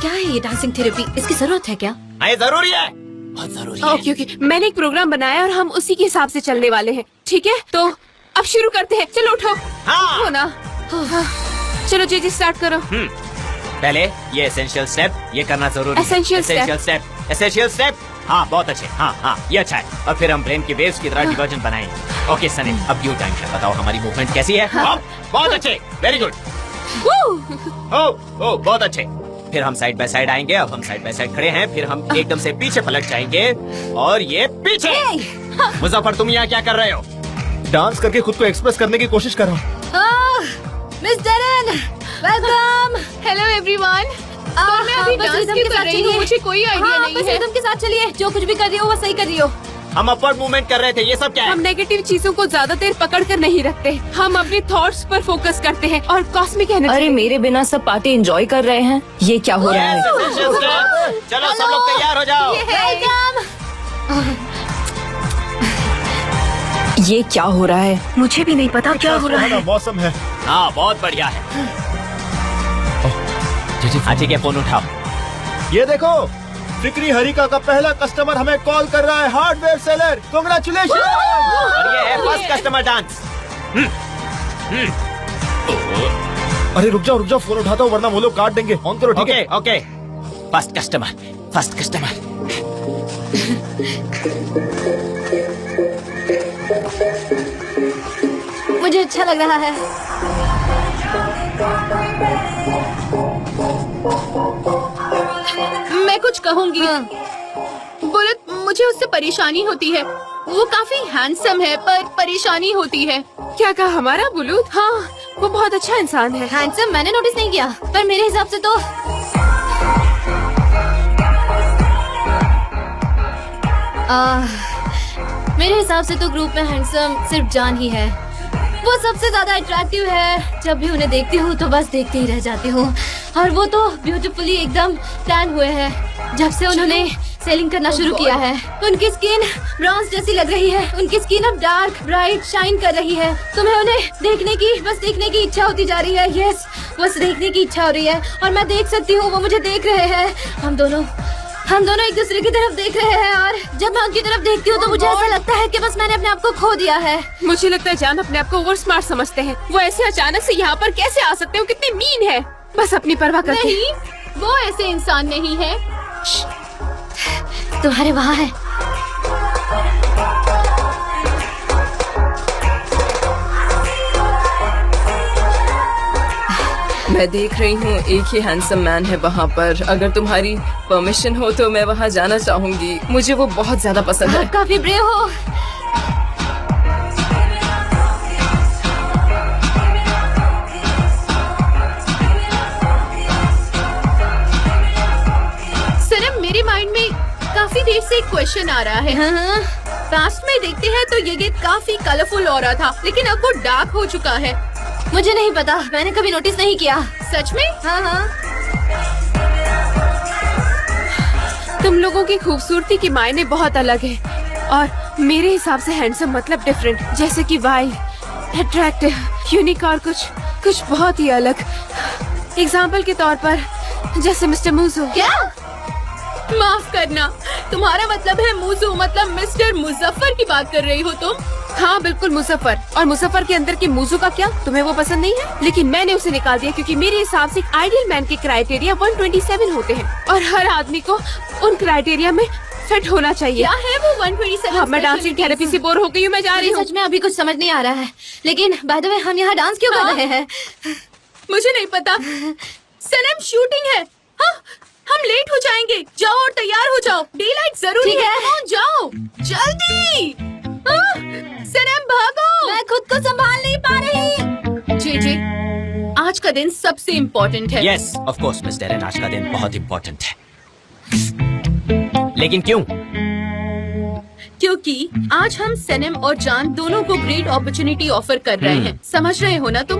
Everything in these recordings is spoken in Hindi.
क्या है ये डांसिंग थेरेपी? इसकी जरूरत है क्या? ये जरूरी है, बहुत जरूरी है। ओके ओके, मैंने एक प्रोग्राम बनाया और हम उसी के हिसाब से चलने वाले हैं, ठीक है? तो अब शुरू करते हैं। चलो उठो। हाँ। हो ना? हाँ। चलो जी स्टार्ट करो। पहले ये एसेंशियल स्टेप ये करना जरूरी है। Essential essential step. हाँ बहुत अच्छे। हाँ ये अच्छा है। और फिर हम ब्रेन की वेव्स की तरह डिवर्जन बनाएंगे। ओके सनी, अब ड्यू टाइम है, बताओ हमारी मूवमेंट कैसी है? बहुत अच्छे, वेरी गुड। ओ बहुत अच्छे। फिर हम साइड बाय साइड आएंगे। अब हम साइड बाय साइड खड़े हैं, फिर हम एकदम से पीछे पलट जाएंगे और ये पीछे। मुजफ्फर तुम यहाँ क्या कर रहे हो? डांस करके खुद को एक्सप्रेस करने की कोशिश कर रहा हूँ। Miss Darren, welcome. Hello everyone. मैं अभी डांस क्यों कर रही हूँ? मुझे कोई आइडिया नहीं है। तुम के साथ चलिए, जो कुछ भी कर रही हो वो सही कर रही हो। हम अपवर्ड मूवमेंट कर रहे थे, ये सब क्या है? हम नेगेटिव चीजों को ज्यादा देर पकड़ कर नहीं रखते, हम अपने थॉट्स पर फोकस करते हैं और कॉस्मिक एनर्जी। अरे मेरे बिना सब पार्टी एंजॉय कर रहे हैं, ये क्या हो रहा है? चलो सब लोग तैयार हो जाओ। ये क्या हो रहा है? मुझे भी नहीं पता क्या हो रहा है। मौसम है। हाँ बहुत बढ़िया है। ठीक है, फोन उठाओ। ये देखो, फिक्री हरिका का पहला कस्टमर हमें कॉल कर रहा है। Hardware seller, congratulation. और ये है फर्स्ट कस्टमर डांस। अरे रुक जाओ, फोन उठाता हूँ वरना वो लोग काट देंगे। ऑन करो, ठीक है? ओके। First customer. मुझे अच्छा लग रहा है। मैं कुछ कहूँगी। बुलेट, मुझे उससे परेशानी होती है। वो काफी हैंडसम है पर परेशानी होती है। क्या कहा हमारा बुलूत? हाँ, वो बहुत अच्छा इंसान है। हैंडसम मैंने नोटिस नहीं किया, पर मेरे हिसाब से तो मेरे हिसाब से तो ग्रुप में हैंडसम सिर्फ जान ही है। वो सबसे ज्यादा अट्रैक्टिव है। जब भी उन्हें देखती हूँ तो बस देखते ही रह जाती हूँ। और वो तो ब्यूटीफुली एकदम टैन हुए हैं जब से उन्होंने सेलिंग करना शुरू किया है। उनकी स्किन ब्रॉन्ज जैसी लग रही है। उनकी स्किन अब डार्क ब्राइट शाइन कर रही है। तुम्हें उन्हें देखने की इच्छा होती जा रही है। यस, बस देखने की इच्छा हो रही है। और मैं देख सकती हूँ वो मुझे देख रहे हैं। हम दोनों एक दूसरे की तरफ देख रहे हैं। और जब मैं उनकी तरफ देखती हूँ तो मुझे ऐसा लगता है कि बस मैंने अपने आप को खो दिया है। मुझे लगता है जान अपने आप को ओवर स्मार्ट समझते हैं। वो ऐसे अचानक से यहाँ पर कैसे आ सकते हो? कितनी मीन है। बस अपनी परवाह करते हैं। नहीं, वो ऐसे इंसान नहीं है। तुम्हारे वहाँ है। मैं देख रही हूँ एक ही हैंडसम मैन है वहाँ पर। अगर तुम्हारी परमिशन हो तो मैं वहाँ जाना चाहूँगी। मुझे वो बहुत ज्यादा पसंद है। आप काफी ब्रेव हो। सनम, मेरे माइंड में काफी देर से एक क्वेश्चन आ रहा है। पास्ट में देखते हैं तो ये गेट काफी कलरफुल हो रहा था, लेकिन अब वो डार्क हो चुका है। मुझे नहीं पता, मैंने कभी नोटिस नहीं किया। सच में? हाँ। तुम लोगों की खूबसूरती के मायने बहुत अलग है और मेरे हिसाब से हैंडसम मतलब डिफरेंट, जैसे कि वाइल्ड, अट्रैक्टिव, यूनिक और कुछ बहुत ही अलग। एग्जाम्पल के तौर पर जैसे मिस्टर मूजो। क्या? माफ करना, तुम्हारा मतलब है मूजो मतलब मिस्टर मुजफ्फर की बात कर रही हो तुम? हाँ बिल्कुल, मुजफ्फर। और मुजफ्फर के अंदर के मूजो का क्या? तुम्हें वो पसंद नहीं है? लेकिन मैंने उसे निकाल दिया क्योंकि मेरे हिसाब से आइडियल मैन के क्राइटेरिया 127 होते हैं और हर आदमी को उन क्राइटेरिया में फिट होना चाहिए। क्या है वो 127? हाँ, मैं डांसिंग थेरेपी से बोर हो गई हूँ, मैं जा रही हूँ। सच में अभी कुछ समझ नहीं आ रहा है। लेकिन बाय द वे हम यहाँ डांस क्यों कर रहे हैं? मुझे नहीं पता। सनम, शूटिंग है। हाँ, हम लेट हो जाएंगे। जाओ और तैयार हो जाओ। डे लाइट जरूरी है। जाओ जल्दी। सनम भागो। मैं खुद को संभाल नहीं पा रही। जे आज का दिन सबसे इम्पोर्टेंट है। Yes of course miss Darren, आज का दिन बहुत इम्पोर्टेंट है। लेकिन क्यों? क्योंकि आज हम सनम और जान दोनों को ग्रेट अपॉर्चुनिटी ऑफर कर रहे हैं। समझ रहे हो ना तुम?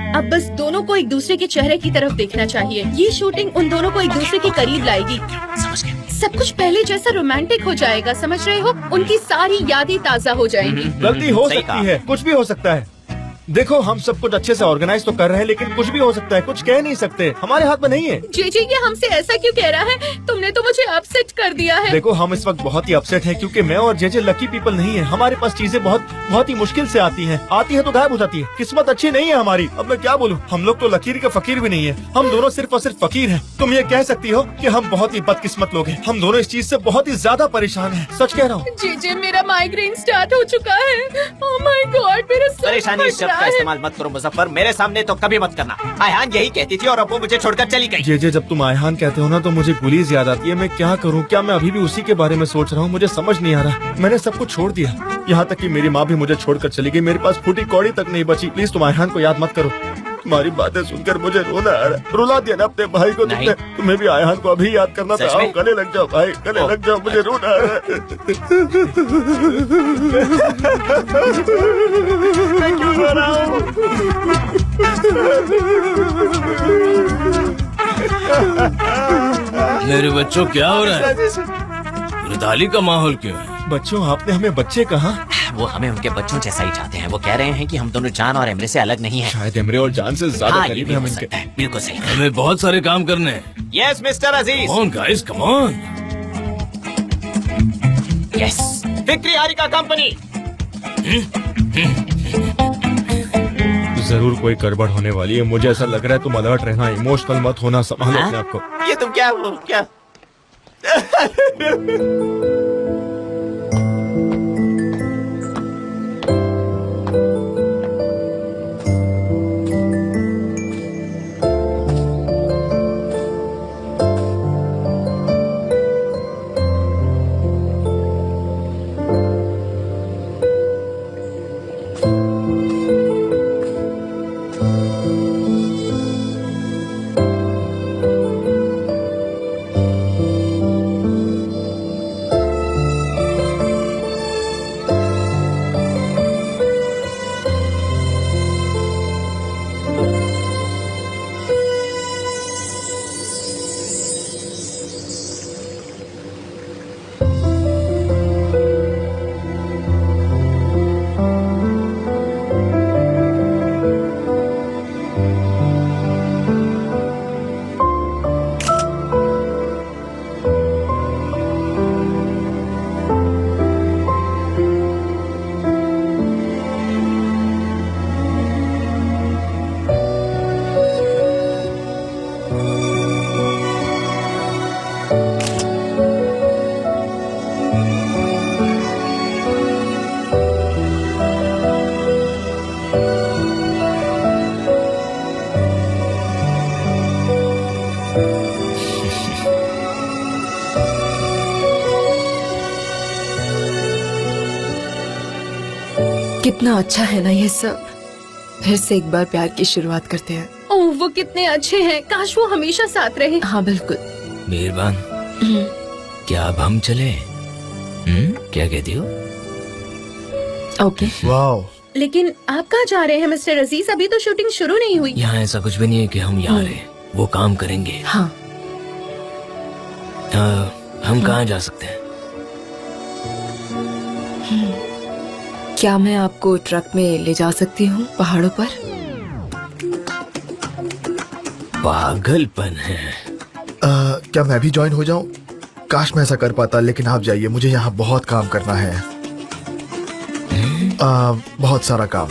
अब बस दोनों को एक दूसरे के चेहरे की तरफ देखना चाहिए। ये शूटिंग उन दोनों को एक दूसरे के करीब लाएगी। समझ गए। सब कुछ पहले जैसा रोमांटिक हो जाएगा, समझ रहे हो? उनकी सारी यादें ताजा हो जाएंगी। गलती हो सकती है, कुछ भी हो सकता है। देखो हम सब कुछ अच्छे से ऑर्गेनाइज तो कर रहे हैं, लेकिन कुछ भी हो सकता है, कुछ कह नहीं सकते, हमारे हाथ में नहीं है। जे ये हमसे ऐसा क्यों कह रहा है? तुमने तो मुझे अपसेट कर दिया है। देखो हम इस वक्त बहुत ही अपसेट हैं, क्योंकि मैं और जे लकी पीपल नहीं है। हमारे पास चीजें बहुत ही मुश्किल से आती हैं, आती है तो गायब हो जाती है। किस्मत अच्छी नहीं है हमारी। अब मैं क्या बोलूं, हम लोग तो लकीर के फकीर भी नहीं है, हम दोनों सिर्फ और सिर्फ फकीर हैं। तुम ये कह सकती हो कि हम बहुत ही बदकिस्मत लोग हैं। हम दोनों इस चीज से बहुत ही ज्यादा परेशान हैं, सच कह रहा हूँ। जे मेरा माइग्रेन स्टार्ट हो चुका है। ओह माय गॉड, मेरा सर परेशानी इस फट शब्द रहा का है। इस्तेमाल मत करो मुजफ्फर, मेरे सामने तो कभी मत करना। आयहान यही कहती थी और अब वो मुझे छोड़कर चली गई। जे जब तुम आयहान कहते हो ना तो मुझे पुलिस याद आती है। मैं क्या करूं, क्या मैं अभी भी उसी के बारे में सोच रहा हूं? मुझे समझ नहीं आ रहा। मैंने सब कुछ छोड़ दिया, यहाँ तक कि मेरी माँ भी मुझे छोड़कर चली गई। मेरे पास फूटी कौड़ी तक नहीं बची। प्लीज तुम आयहान को याद मत करो। तुम्हारी बातें सुनकर मुझे रोना आ रहा है। रुला दिया ना अपने भाई को तुमने। तुम्हें भी आयहान को अभी याद करना था। आओ गले लग जाओ भाई, गले लग जाओ, मुझे रोना आ रहा है। मैं क्यों रो रहा हूँ? मेरे बच्चों क्या हो रहा है? रुदाली का माहौल क्यों है? बच्चों आपने हमें बच्चे कहा? वो हमें उनके बच्चों जैसा ही चाहते हैं। वो कह रहे हैं कि हम दोनों जान और एमरे से अलग नहीं हैं। शायद एमरे और जान से ज्यादा हाँ, ये करीब भी हैं हो हम इनके। सकता है। बिल्कुल सही। हमें बहुत सारे काम करने हैं। Yes mister Aziz. Come on guys, come on. Yes, फिक्री हारिका कंपनी। जरूर कोई गड़बड़ होने वाली है। मुझे ऐसा लग रहा है। तुम अलर्ट रहना, इमोशनल मत होना, संभालो अपने आप को। ये तुम क्या कितना अच्छा है ना ये सब। फिर से एक बार प्यार की शुरुआत करते हैं। ओह वो कितने अच्छे हैं, काश वो हमेशा साथ रहे। हाँ बिल्कुल। मेहरबान, क्या अब हम चले? क्या कहती हो? ओके। वाह, लेकिन आप कहाँ जा रहे हैं मिस्टर अजीज? अभी तो शूटिंग शुरू नहीं हुई। यहाँ ऐसा कुछ भी नहीं है कि हम यहाँ रहे। वो काम करेंगे। हाँ हम कहाँ जा सकते हैं? क्या मैं आपको ट्रक में ले जा सकती हूँ पहाड़ों पर? पागलपन है। क्या मैं भी ज्वाइन हो जाऊं? काश मैं ऐसा कर पाता, लेकिन आप जाइए, मुझे यहाँ बहुत काम करना है। बहुत सारा काम।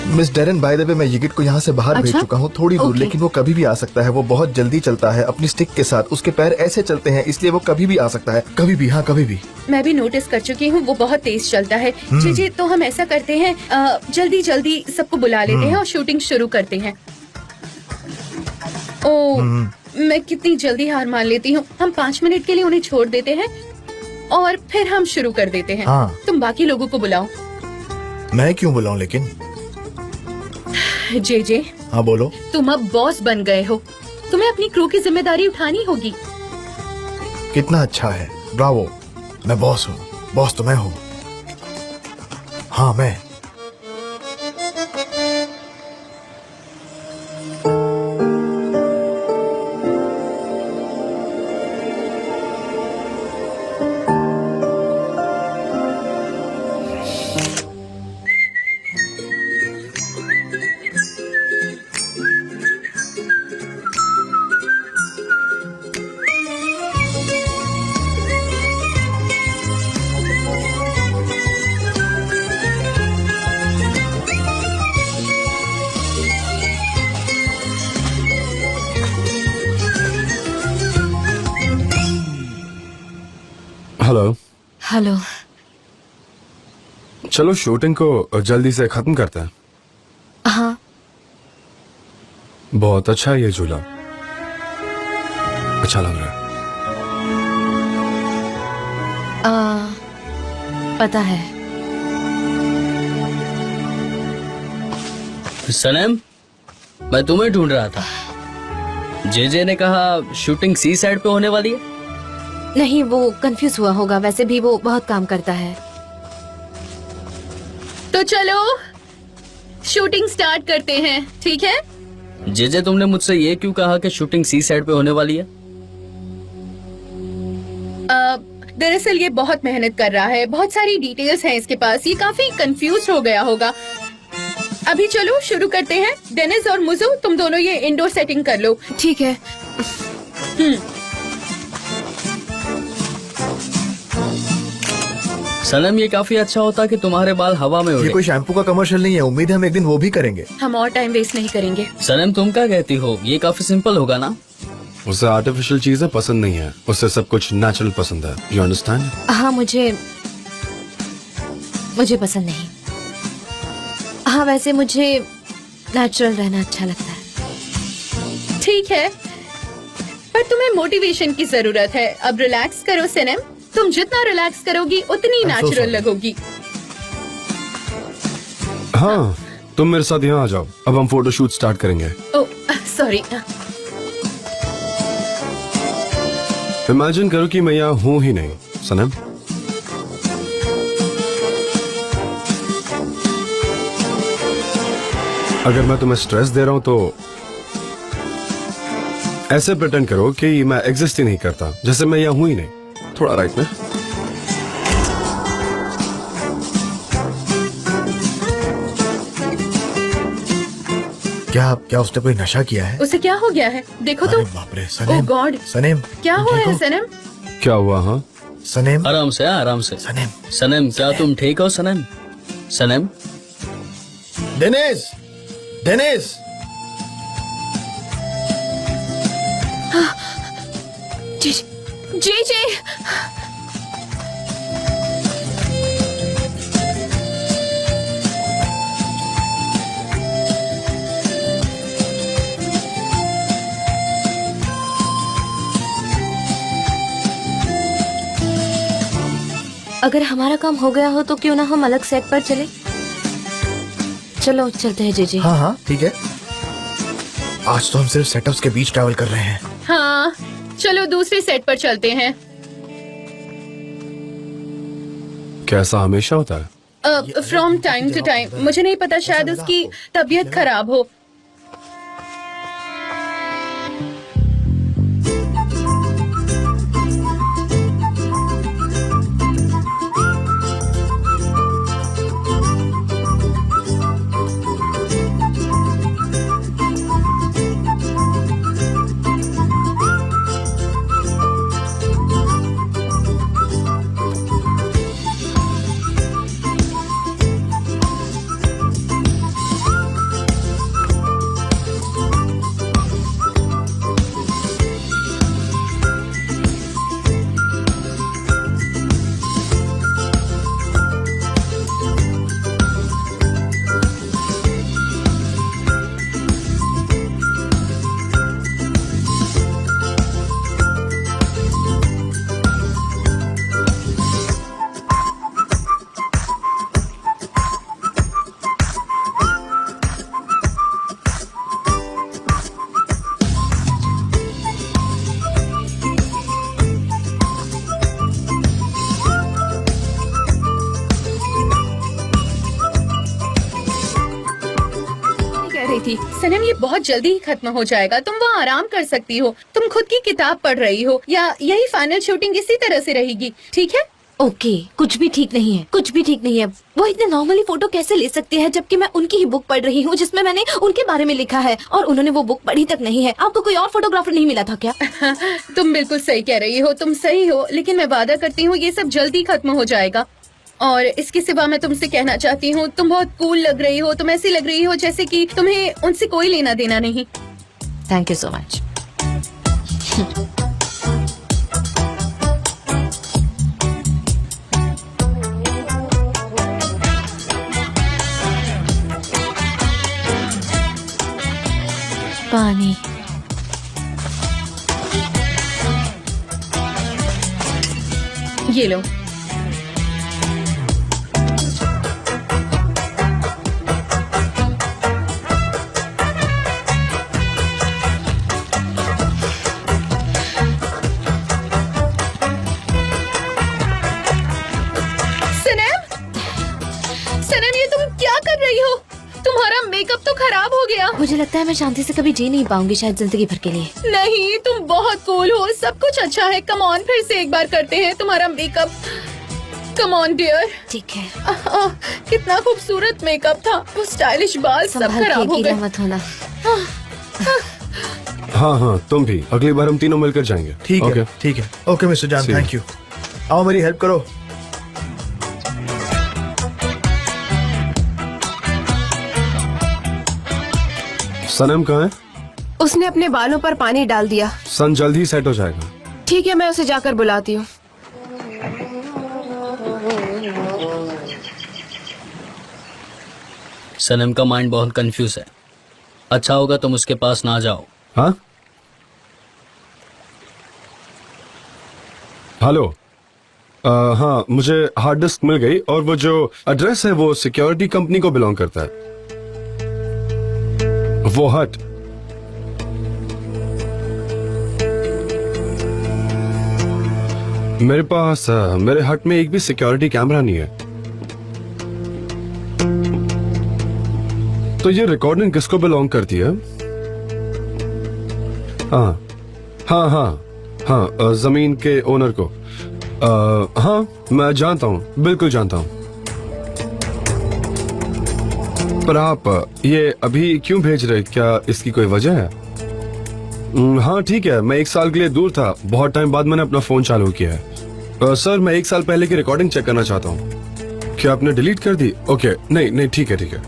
Miss Darren, by the way मैं यिगिट को यहाँ से बाहर भेज अच्छा? चुका हूँ, थोड़ी दूर, ओके। लेकिन वो कभी भी आ सकता है। वो बहुत जल्दी चलता है अपनी स्टिक के साथ। उसके पैर ऐसे चलते हैं, इसलिए वो कभी भी आ सकता है। कभी भी, हाँ कभी भी। मैं भी नोटिस कर चुकी हूँ, वो बहुत तेज चलता है। जी तो हम ऐसा करते हैं, जल्दी जल्दी सबको बुला लेते हैं और शूटिंग शुरू करते हैं। ओह मैं कितनी जल्दी हार मान लेती हूँ। हम 5 मिनट के लिए उन्हें छोड़ देते हैं और फिर हम शुरू कर देते हैं। हाँ। तुम बाकी लोगों को बुलाओ। मैं क्यों बुलाऊं लेकिन? जे हाँ बोलो। तुम अब बॉस बन गए हो, तुम्हें अपनी क्रू की जिम्मेदारी उठानी होगी। कितना अच्छा है, ब्रावो। मैं बॉस हूँ, बॉस तो मैं हूँ। हाँ मैं। हेलो। हेलो। चलो शूटिंग को जल्दी से खत्म करते हैं। हाँ। बहुत अच्छा है ये झूला, अच्छा लग रहा है। पता है। सनम, मैं तुम्हें ढूंढ रहा था। जेजे ने कहा शूटिंग सी साइड पे होने वाली है। नहीं, वो कंफ्यूज हुआ होगा, वैसे भी वो बहुत काम करता है। तो चलो शूटिंग स्टार्ट करते हैं, ठीक है? जेजे, तुमने मुझसे ये क्यों कहा कि शूटिंग सी साइड पे होने वाली है? दरअसल ये बहुत मेहनत कर रहा है, बहुत सारी डिटेल्स हैं इसके पास, ये काफी कंफ्यूज हो गया होगा। अभी चलो शुरू करते हैं। डेनिस और मुजो, तुम दोनों ये इंडोर सेटिंग कर लो। ठीक है। सनम, ये काफी अच्छा होता कि तुम्हारे बाल हवा में ये उड़े। कोई शैम्पू का कमर्शियल नहीं है, उम्मीद है हम एक दिन वो भी करेंगे। हम और टाइम वेस्ट नहीं करेंगे। सनम, तुम क्या कहती हो? ये काफी सिंपल होगा ना? उसे आर्टिफिशियल चीजें पसंद नहीं है, उसे सब कुछ नेचुरल पसंद है। You understand? हाँ, मुझे पसंद नहीं। हाँ, वैसे मुझे नेचुरल रहना अच्छा लगता है। ठीक है, पर तुम्हें मोटिवेशन की जरूरत है। अब रिलैक्स करो सनम, तुम जितना रिलैक्स करोगी उतनी नेचुरल लगोगी। हाँ, तुम मेरे साथ यहाँ आ जाओ, अब हम फोटोशूट स्टार्ट करेंगे। Oh sorry. इमेजिन करो कि मैं यहाँ हूँ ही नहीं। सनम, अगर मैं तुम्हें स्ट्रेस दे रहा हूँ तो ऐसे प्रिटेंड करो कि मैं एग्जिस्ट ही नहीं करता, जैसे मैं यहाँ हूँ ही नहीं। थोड़ा राइट में। क्या उसने कोई नशा किया है? उसे क्या हो गया है? देखो तो। अरे बाप रे सनेम। ओह गॉड, सनेम क्या हुआ है सनम? क्या हुआ? हाँ सनेम। आराम से, आराम से। सनेम। सनम, क्या तुम ठीक हो? सनम, सनम। Dennis, Dennis. जे जे अगर हमारा काम हो गया हो तो क्यों ना हम अलग सेट पर चले। चलो चलते हैं जेजे। हाँ हाँ ठीक है। आज तो हम सिर्फ सेटअप्स के बीच ट्रैवल कर रहे हैं। हाँ, चलो दूसरे सेट पर चलते हैं। कैसा हमेशा होता है? फ्रॉम टाइम टू टाइम, मुझे नहीं पता, शायद उसकी तबीयत खराब हो। थी सनम, ये बहुत जल्दी ही खत्म हो जाएगा, तुम वहाँ आराम कर सकती हो। तुम खुद की किताब पढ़ रही हो, या यही फाइनल शूटिंग इसी तरह से रहेगी, ठीक है? ओके, कुछ भी ठीक नहीं है, कुछ भी ठीक नहीं है। वो इतने नॉर्मली फोटो कैसे ले सकते हैं जबकि मैं उनकी ही बुक पढ़ रही हूँ जिसमें मैंने उनके बारे में लिखा है और उन्होंने वो बुक पढ़ी तक नहीं है। आपको कोई और फोटोग्राफर नहीं मिला था क्या? तुम बिल्कुल सही कह रही हो, तुम सही हो, लेकिन मैं वादा करती हूँ ये सब जल्दी खत्म हो जाएगा। और इसके सिवा मैं तुमसे कहना चाहती हूँ, तुम बहुत कूल लग रही हो, तुम ऐसी लग रही हो जैसे कि तुम्हें उनसे कोई लेना देना नहीं। Thank you so much. पानी। ये लो। सनम, ये तुम क्या कर रही हो? तुम्हारा मेकअप तो खराब हो गया। मुझे लगता है मैं शांति से कभी जी नहीं पाऊंगी शायद जिंदगी भर के लिए। नहीं, तुम बहुत कूल हो, सब कुछ अच्छा है। कम ऑन, फिर से एक बार करते हैं तुम्हारा मेकअप। Come on dear. ठीक है। कितना खूबसूरत मेकअप था, वो स्टाइलिश बाल सब संभाल के, खराब हो गीला गए। मत होना। हाँ, तुम भी। अगली बार हम तीनों मिलकर जाएंगे। ठीक ओके। है, ठीक है। ओके मिस्टर जान, See you. Thank you. आओ मेरी हेल्प करो। सनम कहाँ है? उसने अपने बालों पर पानी डाल दिया। सन जल्द ही सेट हो जाएगा। ठीक है, मैं उसे जाकर बुलाती हूँ। सनम का माइंड बहुत कंफ्यूज है। अच्छा होगा तुम उसके पास ना जाओ। हाँ, हेलो। हाँ, मुझे हार्ड डिस्क मिल गई और वो जो एड्रेस है वो सिक्योरिटी कंपनी को बिलोंग करता है। वो हट। मेरे पास मेरे हट में एक भी सिक्योरिटी कैमरा नहीं है। तो ये रिकॉर्डिंग किसको बिलोंग करती है? हाँ हाँ हाँ हाँ, जमीन के ओनर को। हाँ, मैं जानता हूँ, बिल्कुल जानता हूँ। पर आप ये अभी क्यों भेज रहे? क्या इसकी कोई वजह है? हाँ ठीक है, मैं 1 साल के लिए दूर था। बहुत टाइम बाद मैंने अपना फोन चालू किया है। सर, मैं 1 साल पहले की रिकॉर्डिंग चेक करना चाहता हूँ। क्या आपने डिलीट कर दी? ओके, नहीं, ठीक है।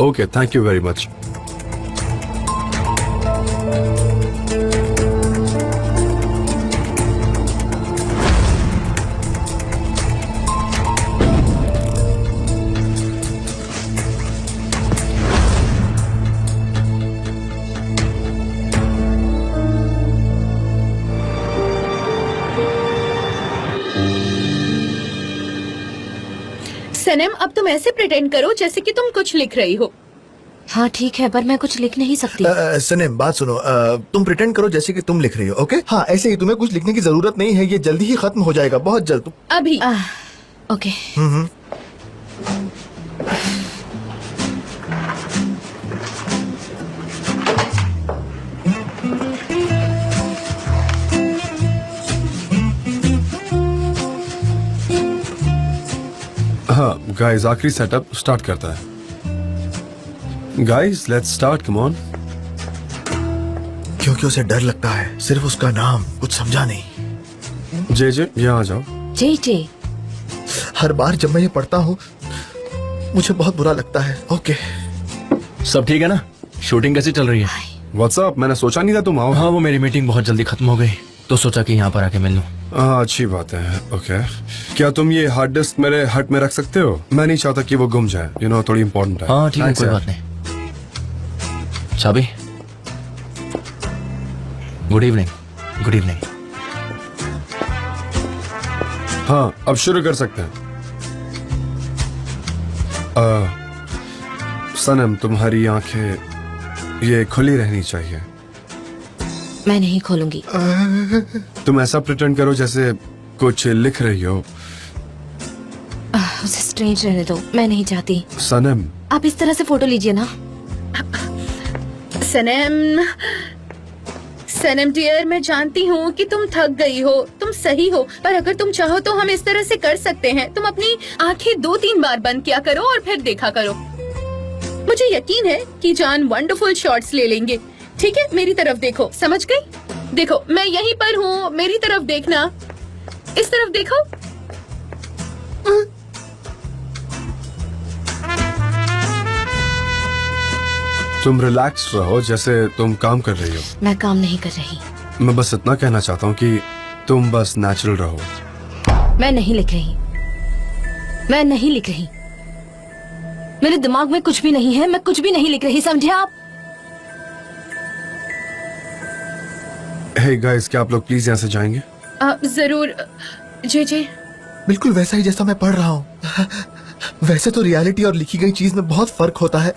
Okay, thank you very much. सनम, अब तुम ऐसे प्रिटेंड करो जैसे कि तुम कुछ लिख रही हो। हाँ ठीक है, पर मैं कुछ लिख नहीं सकती। सनम, बात सुनो। तुम प्रिटेंड करो जैसे कि तुम लिख रही हो। ओके? हाँ, ऐसे ही। तुम्हें कुछ लिखने की जरूरत नहीं है, ये जल्दी ही खत्म हो जाएगा, बहुत जल्द। अभी। ओके। हाँ गाइस, आखिरी सेटअप स्टार्ट करता है। Guys, let's start, come on. क्योंकि उसे डर लगता है, सिर्फ उसका नाम, कुछ समझा नहीं। जे यहाँ आ जाओ। जे हर बार जब मैं ये पढ़ता हूँ मुझे बहुत बुरा लगता है। ओके। सब ठीक है ना? शूटिंग कैसी चल रही है? व्हाट्सअप, मैंने सोचा नहीं था तुम आओ। हाँ, वो मेरी मीटिंग बहुत जल्दी खत्म हो गई तो सोचा कि यहाँ पर आके मिल लूं। हाँ, अच्छी बात है। ओके, क्या तुम ये हार्ड डिस्क मेरे हट में रख सकते हो? मैं नहीं चाहता कि वो गुम जाए, थोड़ी इम्पोर्टेंट है। हाँ ठीक है, कोई बात नहीं। चाबी। Good evening. Good evening. हाँ, अब शुरू कर सकते हैं। सनम, तुम्हारी आंखें ये खुली रहनी चाहिए। मैं नहीं खोलूंगी। तुम ऐसा प्रिटेंड करो जैसे कुछ लिख रही हो। उसे स्ट्रेंज रहने दो, मैं नहीं चाहती। सनम, आप इस तरह से फोटो लीजिए ना। सनम, सनम डियर, मैं जानती हूँ कि तुम थक गई हो, तुम सही हो, पर अगर तुम चाहो तो हम इस तरह से कर सकते हैं। तुम अपनी आंखें 2-3 बार बंद किया करो और फिर देखा करो। मुझे यकीन है कि जान वंडरफुल शॉट्स ले लेंगे। ठीक है, मेरी तरफ देखो, समझ गई? देखो, मैं यहीं पर हूँ, मेरी तरफ देखना, इस तरफ देखो। तुम रिलैक्स रहो, जैसे तुम काम कर रही हो। मैं काम नहीं कर रही। मैं बस इतना कहना चाहता हूँ कि तुम बस नेचुरल रहो। मैं नहीं लिख रही, मैं नहीं लिख रही। मेरे दिमाग में कुछ भी नहीं है, मैं कुछ भी नहीं लिख रही, समझे आप? हे गाइस, क्या आप लोग प्लीज यहाँ से जाएंगे? जरूर। जे बिल्कुल वैसा ही जैसा मैं पढ़ रहा हूँ। वैसे तो रियलिटी और लिखी गई चीज में बहुत फर्क होता है।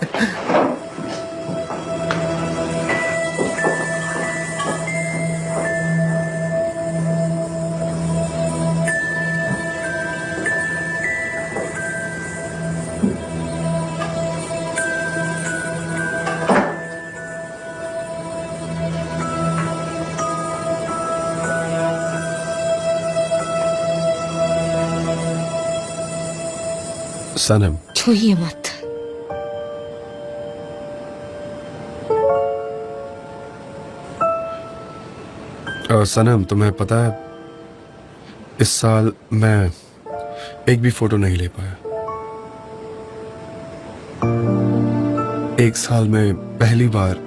सनम, छूइए मत। सनम, तुम्हें पता है इस साल मैं एक भी फोटो नहीं ले पाया। एक साल में पहली बार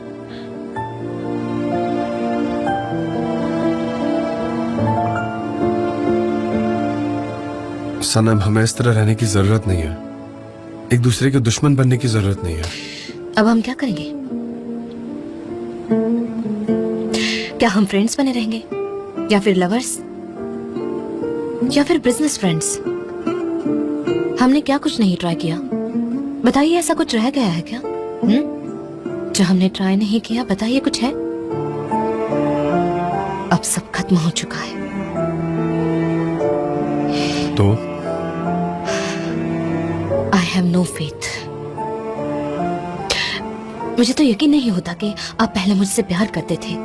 सनम, हमें इस तरह रहने की जरूरत नहीं है। एक दूसरे के दुश्मन बनने की जरूरत नहीं है। अब हम क्या करेंगे? क्या हम फ्रेंड्स बने रहेंगे, या फिर लवर्स, या फिर बिजनेस फ्रेंड्स? हमने क्या कुछ नहीं ट्राई किया? बताइए, ऐसा कुछ रह गया है क्या? जो हमने ट्राई नहीं किया, बताइए कुछ है? अब सब खत्म हो चुका है। तो आई हैव नो फेथ। मुझे तो यकीन नहीं होता कि आप पहले मुझसे प्यार करते थे।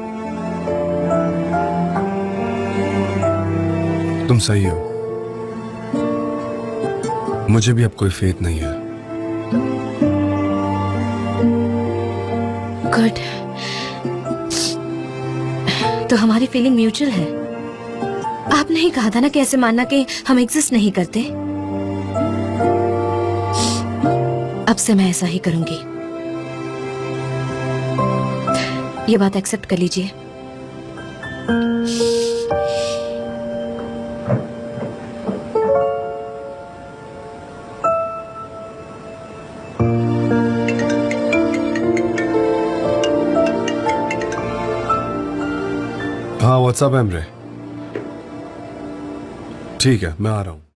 तुम सही हो, मुझे भी अब कोई फेथ नहीं है। गुड। तो हमारी फीलिंग म्यूचुअल है। आपने ही कहा था ना कि ऐसे मानना कि हम एग्जिस्ट नहीं करते। अब से मैं ऐसा ही करूंगी। ये बात एक्सेप्ट कर लीजिए। हाँ, व्हाट्सअप एमरे। ठीक है, मैं आ रहा हूँ।